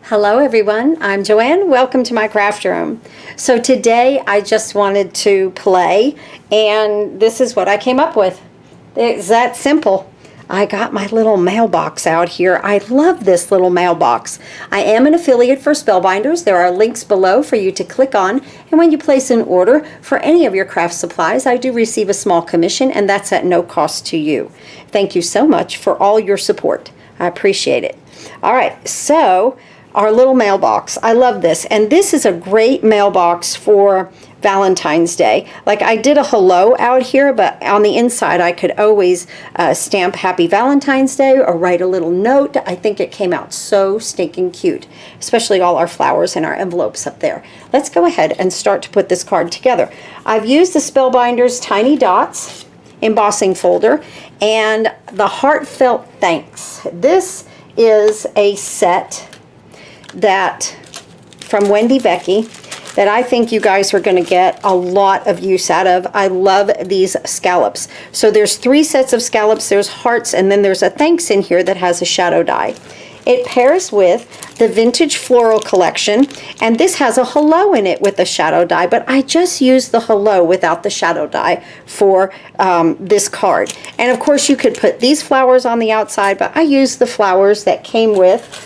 Hello everyone, I'm Joanne. Welcome to my craft room. So today I just wanted to play, and this is what I came up with. It's that simple. I got my little mailbox out here. I love this little mailbox. I am an affiliate for Spellbinders. There are links below for you to click on, and when you place an order for any of your craft supplies, I do receive a small commission, and that's at no cost to you. Thank you so much for all your support. I appreciate it. All right, so our little mailbox. I love this, and this is a great mailbox for Valentine's Day. Like, I did a hello out here, but on the inside I could always stamp Happy Valentine's Day or write a little note. I think it came out so stinking cute, especially all our flowers and our envelopes up there. Let's go ahead and start to put this card together. I've used the Spellbinders Tiny Dots embossing folder and the Heartfelt Thanks. This is a set that from Wendy VECCHI that I think you guys are going to get a lot of use out of. I love these scallops. So there's 3 sets of scallops, there's hearts, and then there's a thanks in here that has a shadow die. It pairs with the Vintage Floral collection, and this has a hello in it with a shadow die, but I just used the hello without the shadow die for this card. And of course you could put these flowers on the outside, but I used the flowers that came with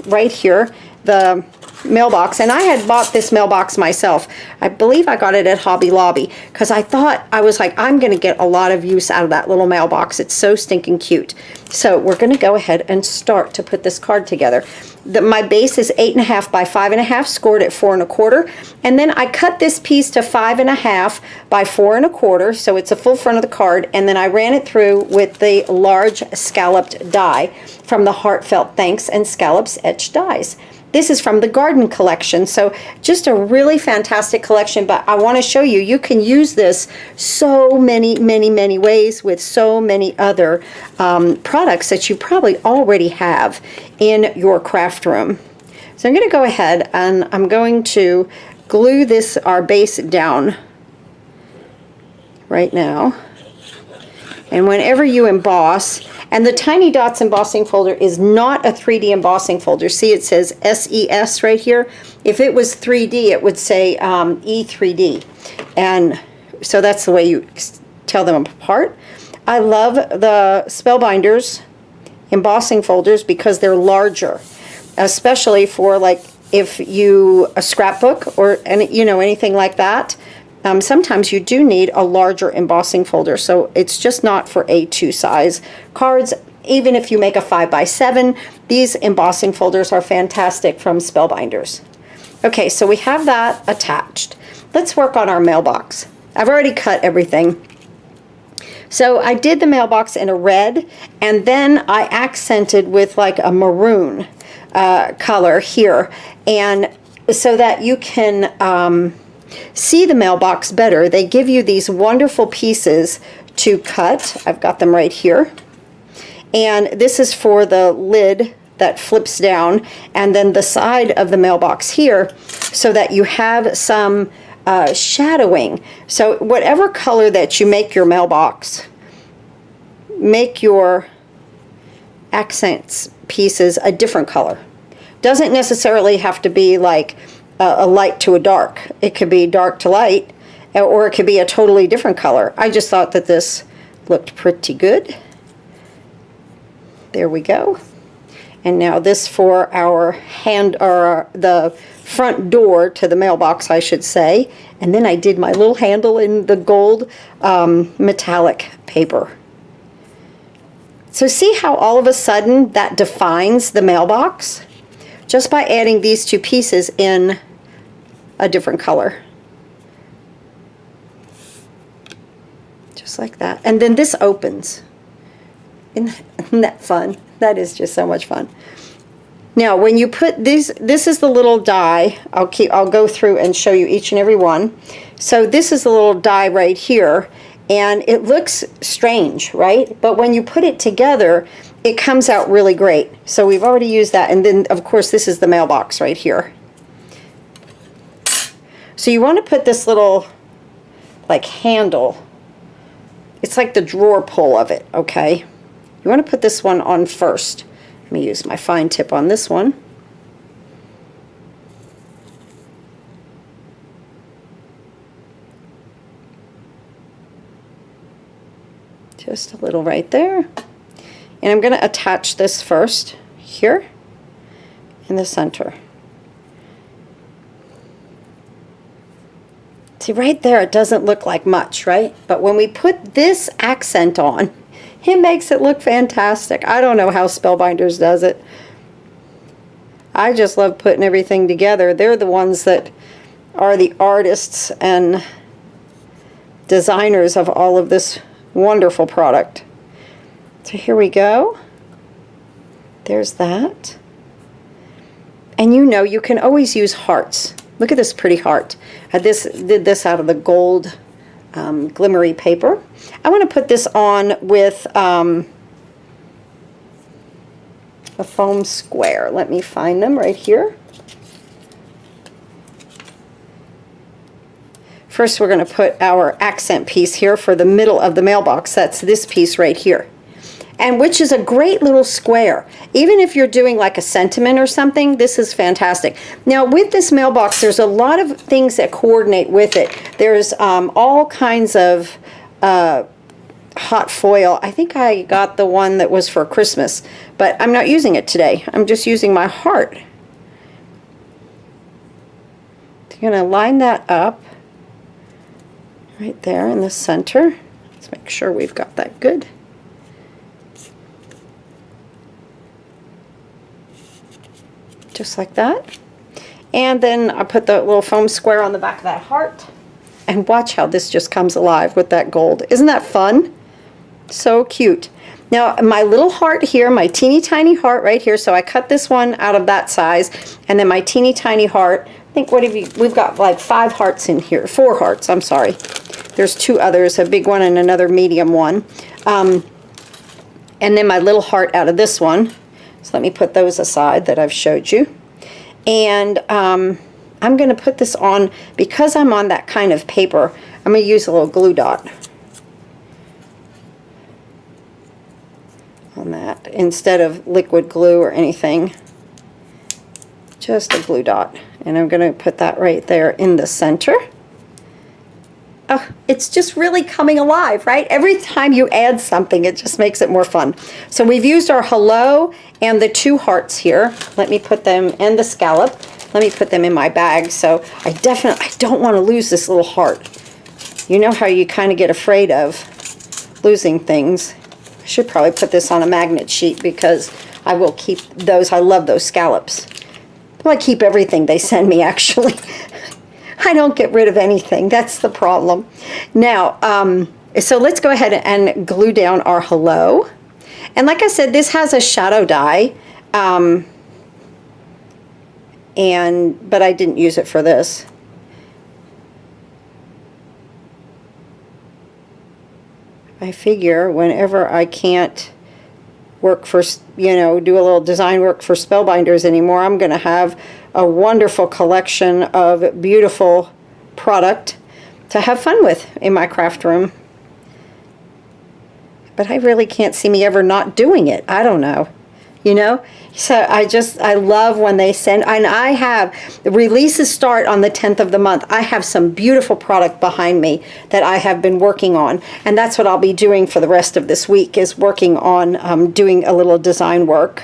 right here, the mailbox, and I had bought this mailbox myself. I believe I got it at Hobby Lobby because I thought, I was like, I'm gonna get a lot of use out of that little mailbox. It's so stinking cute. So we're gonna go ahead and start to put this card together. My base is 8.5 by 5.5, scored at 4 1/4, and then I cut this piece to 5.5 by 4 1/4, so it's a full front of the card, and then I ran it through with the large scalloped die from the Heartfelt Thanks and Scallops etched dies. This is from the Garden collection, so just a really fantastic collection, but I want to show you, you can use this so many ways with so many other products that you probably already have in your craft room. So I'm going to go ahead and I'm going to glue this, our base, down right now. And whenever you emboss, and the Tiny Dots embossing folder is not a 3D embossing folder. See, it says SES right here. If it was 3D, it would say E3D. And so that's the way you tell them apart. I love the Spellbinders embossing folders because they're larger, especially for, like, if you a scrapbook or anything like that. Sometimes you do need a larger embossing folder, so it's just not for A2 size cards. Even if you make a 5 by 7, these embossing folders are fantastic from Spellbinders. Okay, so we have that attached. Let's work on our mailbox. I've already cut everything. So I did the mailbox in a red, and then I accented with like a maroon color here, and so that you can see the mailbox better. They give you these wonderful pieces to cut. I've got them right here. And this is for the lid that flips down, and then the side of the mailbox here, so that you have some shadowing. So whatever color that you make your mailbox, make your accents pieces a different color. Doesn't necessarily have to be like a light to a dark. It could be dark to light, or it could be a totally different color. I just thought that this looked pretty good. There we go. And now this for our hand, or the front door to the mailbox, I should say. And then I did my little handle in the gold metallic paper. So see how all of a sudden that defines the mailbox? Just by adding these 2 pieces in a different color. Just like that. And then this opens. Isn't that fun? That is just so much fun. Now when you put these, this is the little die. I'll go through and show you each and every one. So this is the little die right here, and it looks strange, right? But when you put it together, it comes out really great. So we've already used that, and then of course this is the mailbox right here. So you want to put this little like handle, it's like the drawer pull of it, okay? You want to put this one on first. Let me use my fine tip on this one. Just a little right there. And I'm going to attach this first here in the center. See, right there, it doesn't look like much, right? But when we put this accent on, it makes it look fantastic. I don't know how Spellbinders does it. I just love putting everything together. They're the ones that are the artists and designers of all of this wonderful product. So here we go. There's that. And you know, you can always use hearts. Look at this pretty heart. I did this out of the gold glimmery paper. I want to put this on with a foam square. Let me find them right here. First, we're going to put our accent piece here for the middle of the mailbox. That's this piece right here. And which is a great little square. Even if you're doing like a sentiment or something, this is fantastic. Now with this mailbox, there's a lot of things that coordinate with it. There's all kinds of hot foil. I think I got the one that was for Christmas, but I'm not using it today. I'm just using my heart. I'm going to line that up right there in the center. Let's make sure we've got that good. Just like that. And then I put the little foam square on the back of that heart. And watch how this just comes alive with that gold. Isn't that fun? So cute. Now my little heart here, my teeny tiny heart right here, so I cut this one out of that size, and then my teeny tiny heart, I think, what have you, we've got like 5 hearts in here, 4 hearts, I'm sorry. There's 2 others, a big one and another medium one. And then my little heart out of this one. So let me put those aside that I've showed you. And I'm going to put this on, because I'm on that kind of paper, I'm going to use a little glue dot on that instead of liquid glue or anything. Just a glue dot. And I'm going to put that right there in the center. Oh, it's just really coming alive, right? Every time you add something, it just makes it more fun. So we've used our hello and the 2 hearts here. Let me put them, and the scallop. Let me put them in my bag. So I don't want to lose this little heart. You know how you kind of get afraid of losing things. I should probably put this on a magnet sheet, because I will keep those. I love those scallops. Well, I keep everything they send me, actually. I don't get rid of anything. That's the problem. Now, so let's go ahead and glue down our hello. And like I said, this has a shadow dye, but I didn't use it for this. I figure whenever I can't work for, you know, do a little design work for Spellbinders anymore, I'm going to have a wonderful collection of beautiful product to have fun with in my craft room. But I really can't see me ever not doing it. I don't know, you know? So I love when they send, and I have, the releases start on the 10th of the month. I have some beautiful product behind me that I have been working on, and that's what I'll be doing for the rest of this week, is working on doing a little design work.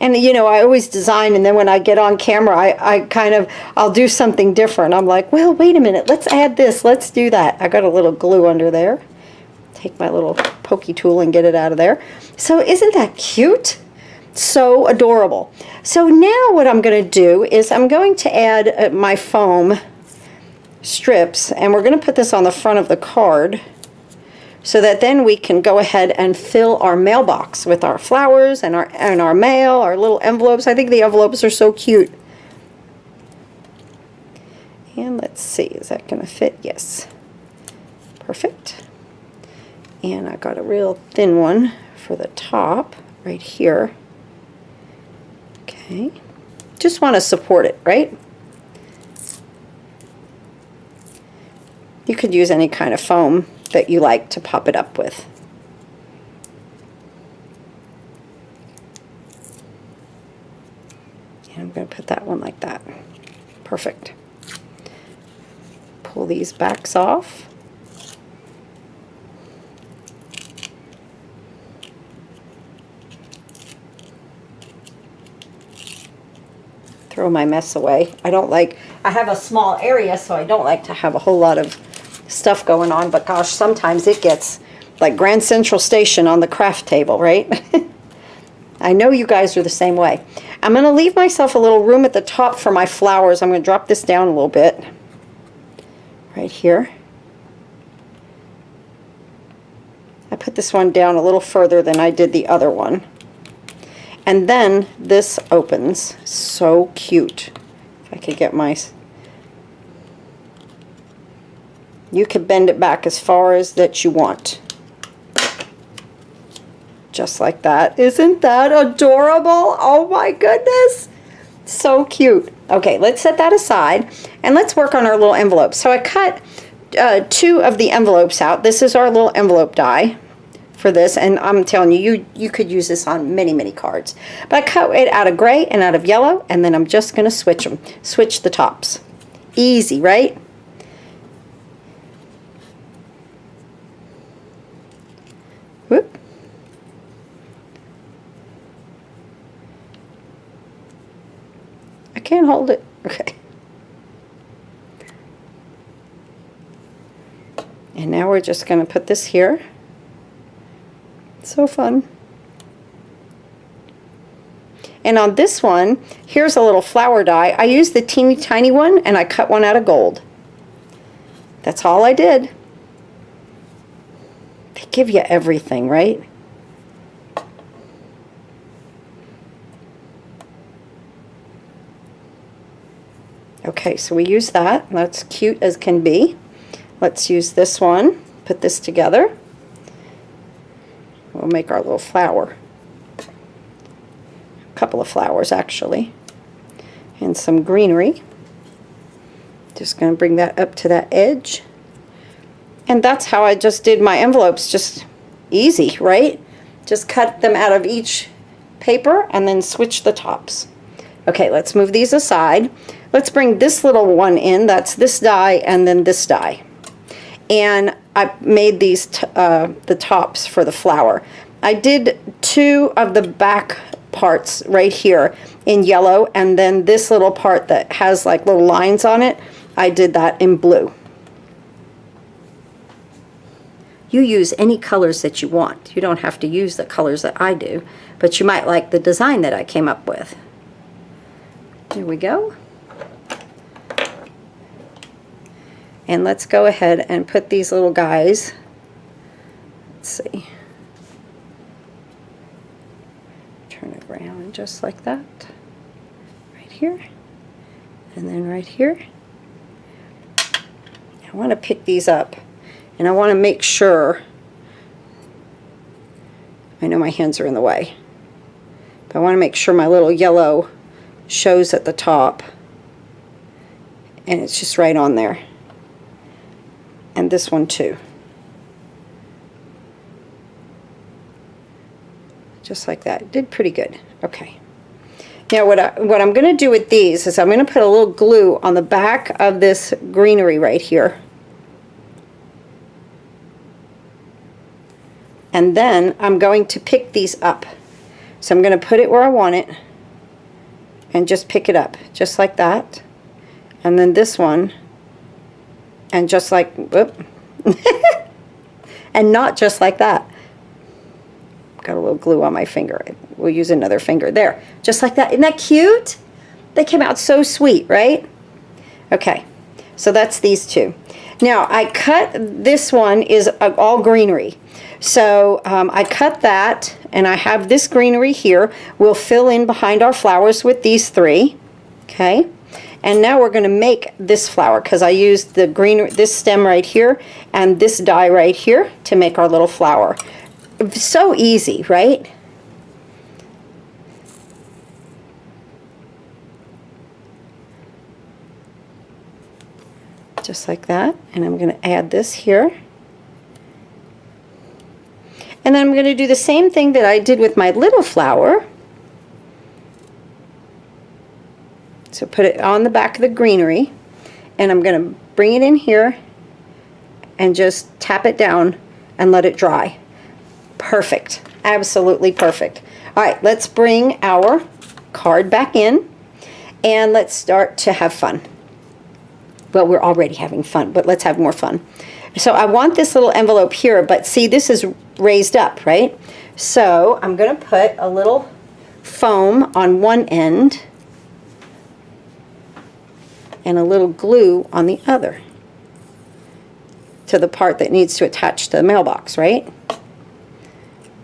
And you know, I always design, and then when I get on camera, I'll do something different. I'm like, well, wait a minute, let's add this, let's do that. I got a little glue under there. Take my little pokey tool and get it out of there. So isn't that cute? So adorable. So now what I'm going to do is I'm going to add my foam strips, and we're going to put this on the front of the card, so that then we can go ahead and fill our mailbox with our flowers and our mail, our little envelopes. I think the envelopes are so cute. And let's see, is that going to fit? Yes. Perfect. And I got a real thin one for the top right here. Okay. Just want to support it, right? You could use any kind of foam that you like to pop it up with. And I'm going to put that one like that. Perfect. Pull these backs off. throw my mess away. I have a small area, so I don't like to have a whole lot of stuff going on, but gosh, sometimes it gets like Grand Central Station on the craft table, right? I know you guys are the same way. I'm going to leave myself a little room at the top for my flowers. I'm going to drop this down a little bit right here. I put this one down a little further than I did the other one. And then this opens. So cute. If I could get my... You could bend it back as far as that you want. Just like that. Isn't that adorable? Oh my goodness. So cute. Okay, let's set that aside and let's work on our little envelopes. So I cut 2 of the envelopes out. This is our little envelope die for this, and I'm telling you, you could use this on many, many cards. But I cut it out of gray and out of yellow, and then I'm just going to switch them. Switch the tops. Easy, right? Whoop. I can't hold it. Okay. And now we're just going to put this here. So fun. And on this one, here's a little flower die. I used the teeny tiny one and I cut one out of gold. That's all I did. They give you everything, right? Okay, so we use that. That's cute as can be. Let's use this one. Put this together. We'll make our little flower. A couple of flowers, actually. And some greenery. Just going to bring that up to that edge. And that's how I just did my envelopes. Just easy, right? Just cut them out of each paper and then switch the tops. Okay, let's move these aside. Let's bring this little one in. That's this die and then this die. And I made these the tops for the flower. I did 2 of the back parts right here in yellow, and then this little part that has like little lines on it, I did that in blue. You use any colors that you want. You don't have to use the colors that I do, but you might like the design that I came up with. There we go. And let's go ahead and put these little guys, let's see, turn it around just like that, right here, and then right here. I want to pick these up, and I want to make sure, I know my hands are in the way, but I want to make sure my little yellow shows at the top, and it's just right on there. And this one too. Just like that. Did pretty good. Okay. Now what I'm going to do with these is I'm going to put a little glue on the back of this greenery right here. And then I'm going to pick these up. So I'm going to put it where I want it and just pick it up just like that. And then this one, and just like, whoop, and not just like that. Got a little glue on my finger. We'll use another finger. There, just like that. Isn't that cute? They came out so sweet, right? Okay, so that's these 2. Now, I cut, this one is all greenery. So I cut that, and I have this greenery here. We'll fill in behind our flowers with these 3, okay? And now we're going to make this flower because I used the green, this stem right here and this die right here to make our little flower. So easy, right? Just like that. And I'm going to add this here. And then I'm going to do the same thing that I did with my little flower. So put it on the back of the greenery, and I'm going to bring it in here and just tap it down and let it dry. Perfect. Absolutely perfect. All right, let's bring our card back in. and let's start to have fun. Well, we're already having fun, but let's have more fun. So I want this little envelope here, but see, this is raised up, right? So I'm going to put a little foam on one end and a little glue on the other to the part that needs to attach to the mailbox, right?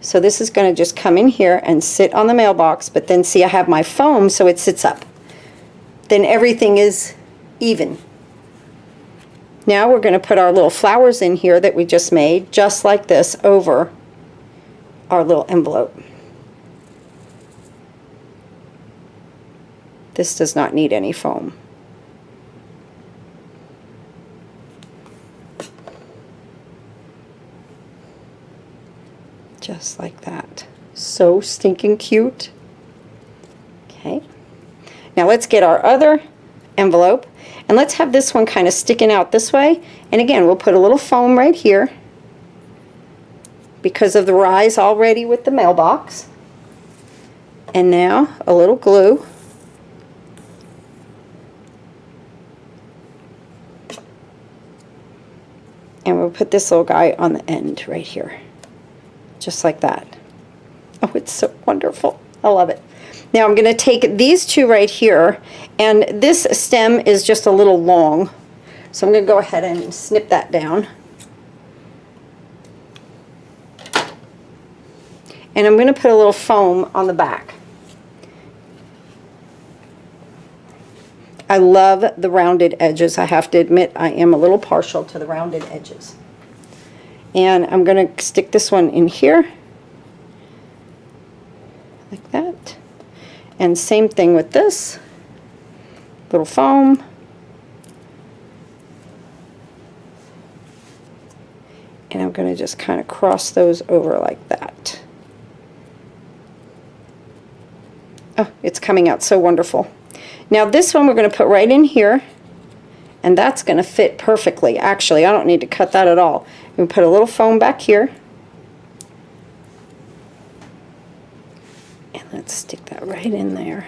So this is going to just come in here and sit on the mailbox, but then see, I have my foam so it sits up. Then everything is even. Now we're going to put our little flowers in here that we just made, just like this, over our little envelope. This does not need any foam. Just like that. So stinking cute. Okay. Now let's get our other envelope, and let's have this one kind of sticking out this way. And again, we'll put a little foam right here because of the rise already with the mailbox. And now a little glue. And we'll put this little guy on the end right here. Just like that. Oh, it's so wonderful. I love it. Now I'm going to take these two right here, and this stem is just a little long. So I'm going to go ahead and snip that down. And I'm going to put a little foam on the back. I love the rounded edges. I have to admit, I am a little partial to the rounded edges. And I'm going to stick this one in here, like that. And same thing with this, little foam. And I'm going to just kind of cross those over like that. Oh, it's coming out so wonderful. Now this one we're going to put right in here, and that's going to fit perfectly. Actually, I don't need to cut that at all. We put a little foam back here. And let's stick that right in there.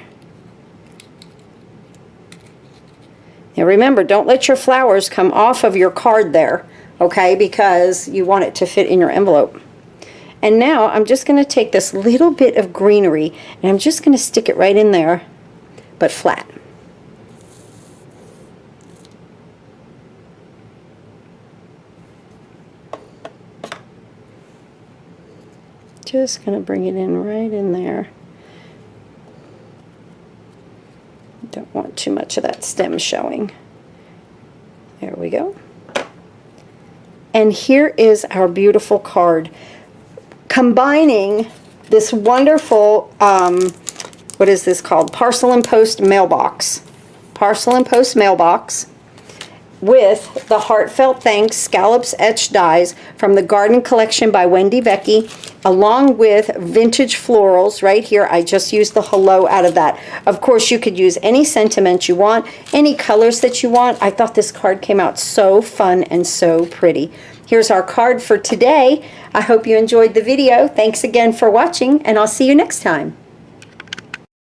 Now remember, don't let your flowers come off of your card there, okay, because you want it to fit in your envelope. And now I'm just going to take this little bit of greenery, and I'm just going to stick it right in there, but flat. Just going to bring it in right in there. Don't want too much of that stem showing. There we go. And here is our beautiful card, combining this wonderful, what is this called? Parcel and Post Mailbox. Parcel and Post Mailbox with the Heartfelt Thanks Scallops Etched Dies from the Garden Collection by Wendy VECCHI, along with Vintage Florals right here. I just used the hello out of that. Of course, you could use any sentiment you want, any colors that you want. I thought this card came out so fun and so pretty. Here's our card for today. I hope you enjoyed the video. Thanks again for watching, and I'll see you next time.